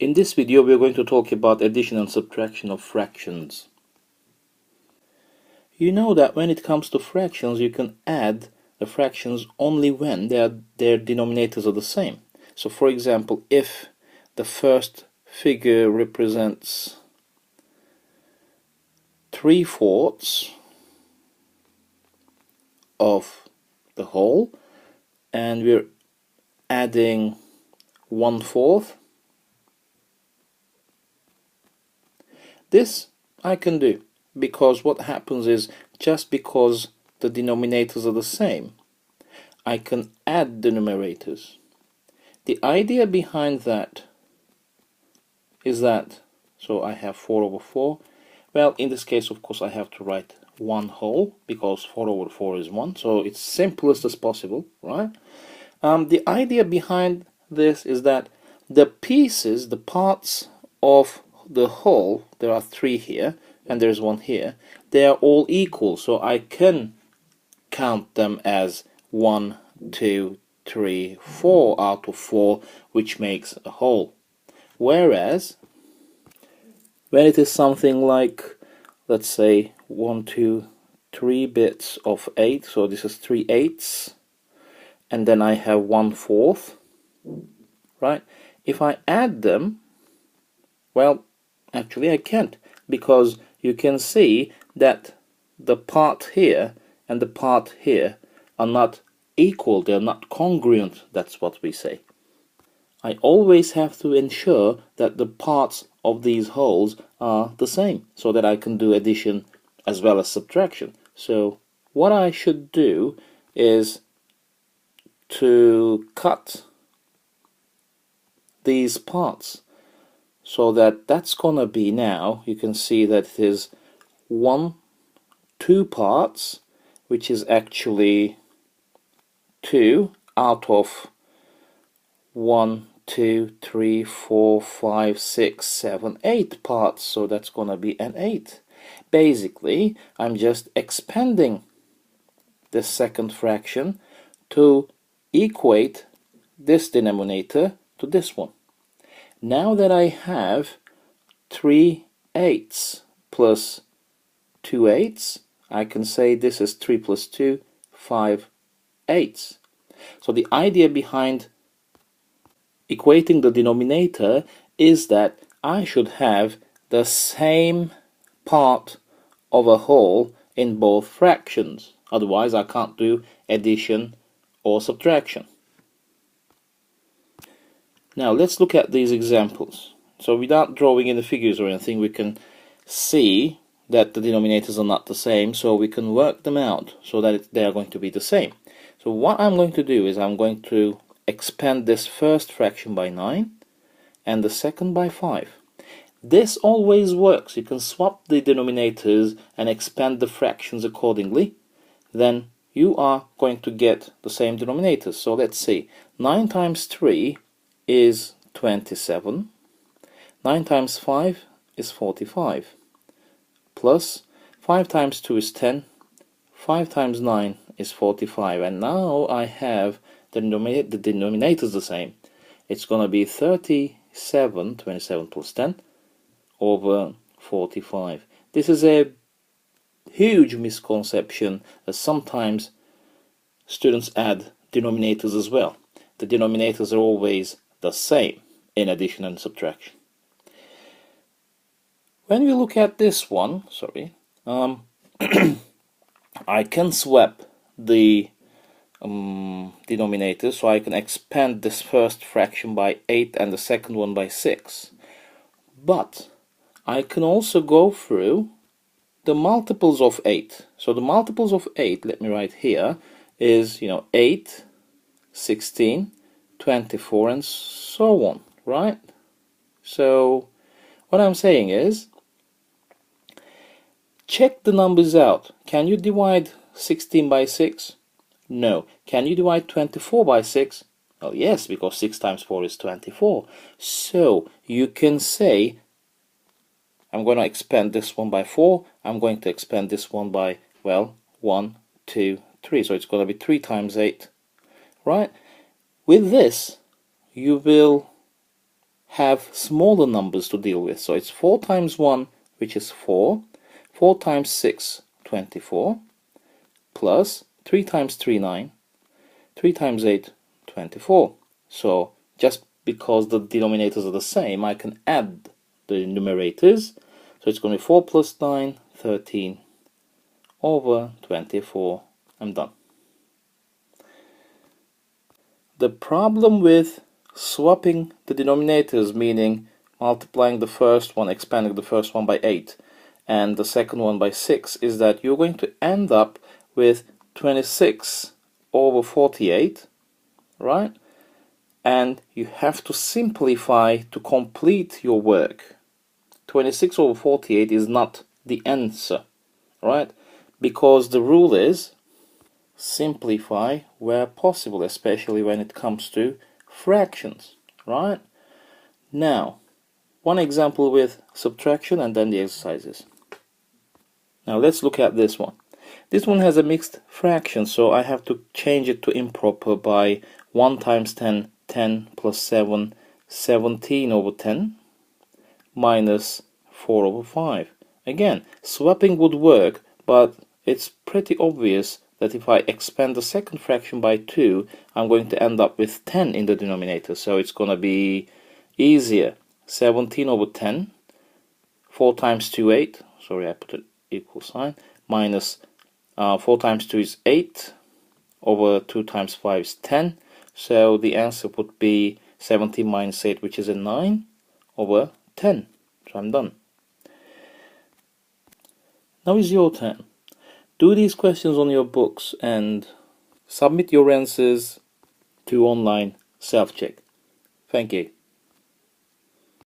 In this video, we are going to talk about addition and subtraction of fractions. You know that when it comes to fractions, you can add the fractions only when their denominators are the same. So for example, if the first figure represents 3/4 of the whole and we're adding 1/4, this I can do, because what happens is, just because the denominators are the same, I can add the numerators. The idea behind that is that, so I have 4/4. Well, in this case, of course, I have to write 1 whole, because 4/4 is 1, so it's simplest as possible, right? The idea behind this is that the pieces, the parts of the whole, there are 3 here and there's 1 here, they are all equal, so I can count them as 1, 2, 3, 4 out of 4, which makes a whole. Whereas when it is something like, let's say 1, 2, 3 bits of 8, so this is 3/8, and then I have 1/4, right? If I add them, well, actually I can't, because you can see that the part here and the part here are not equal, they're not congruent, that's what we say. I always have to ensure that the parts of these wholes are the same, so that I can do addition as well as subtraction. So what I should do is to cut these parts, so that that's gonna be, now you can see that it is 2 parts, which is actually 2 out of 1, 2, 3, 4, 5, 6, 7, 8 parts, so that's gonna be an 8. Basically, I'm just expanding the second fraction to equate this denominator to this one. Now that I have 3/8 plus 2/8, I can say this is 3 plus 2, 5/8. So the idea behind equating the denominator is that I should have the same part of a whole in both fractions. Otherwise, I can't do addition or subtraction. Now let's look at these examples. So without drawing in the figures or anything, we can see that the denominators are not the same, so we can work them out so that they are going to be the same. So what I'm going to do is I'm going to expand this first fraction by 9 and the second by 5. This always works. You can swap the denominators and expand the fractions accordingly. Then you are going to get the same denominators. So let's see, 9 times 3 is 27, 9 times 5 is 45, plus 5 times 2 is 10, 5 times 9 is 45, and now I have the denominators the same. It's going to be 37, 27 plus 10, over 45. This is a huge misconception, as sometimes students add denominators as well. The denominators are always the same in addition and subtraction. When we look at this one, I can swap the denominators, so I can expand this first fraction by 8 and the second one by 6. But I can also go through the multiples of 8. So the multiples of 8, let me write here, is 8, 16, 24, and so on, right? So what I'm saying is, check the numbers out. Can you divide 16 by 6? No. Can you divide 24 by 6? Oh yes, because 6 times 4 is 24. So you can say, I'm going to expand this one by 4, I'm going to expand this one by, well, 1, 2, 3. So it's going to be 3 times 8, right? With this, you will have smaller numbers to deal with. So it's 4 times 1, which is 4. 4 times 6, 24. Plus 3 times 3, 9. 3 times 8, 24. So just because the denominators are the same, I can add the numerators. So it's going to be 4 plus 9, 13 over 24. I'm done. The problem with swapping the denominators, meaning multiplying the first one, expanding the first one by 8 and the second one by 6, is that you're going to end up with 26 over 48, right? And you have to simplify to complete your work. 26 over 48 is not the answer, right? Because the rule is simplify where possible, especially when it comes to fractions, right? Now, one example with subtraction and then the exercises. Now let's look at this one. This one has a mixed fraction, so I have to change it to improper by 1 times 10, 10 plus 7, 17 over 10, minus 4 over 5. Again, swapping would work, but it's pretty obvious that if I expand the second fraction by 2, I'm going to end up with 10 in the denominator, so it's going to be easier. 17 over 10, 4 times 2, 8, sorry I put an equal sign, minus 4 times 2 is 8, over 2 times 5 is 10, so the answer would be 17 minus 8, which is a 9, over 10, so I'm done. Now is your turn. Do these questions on your books and submit your answers to online self-check. Thank you.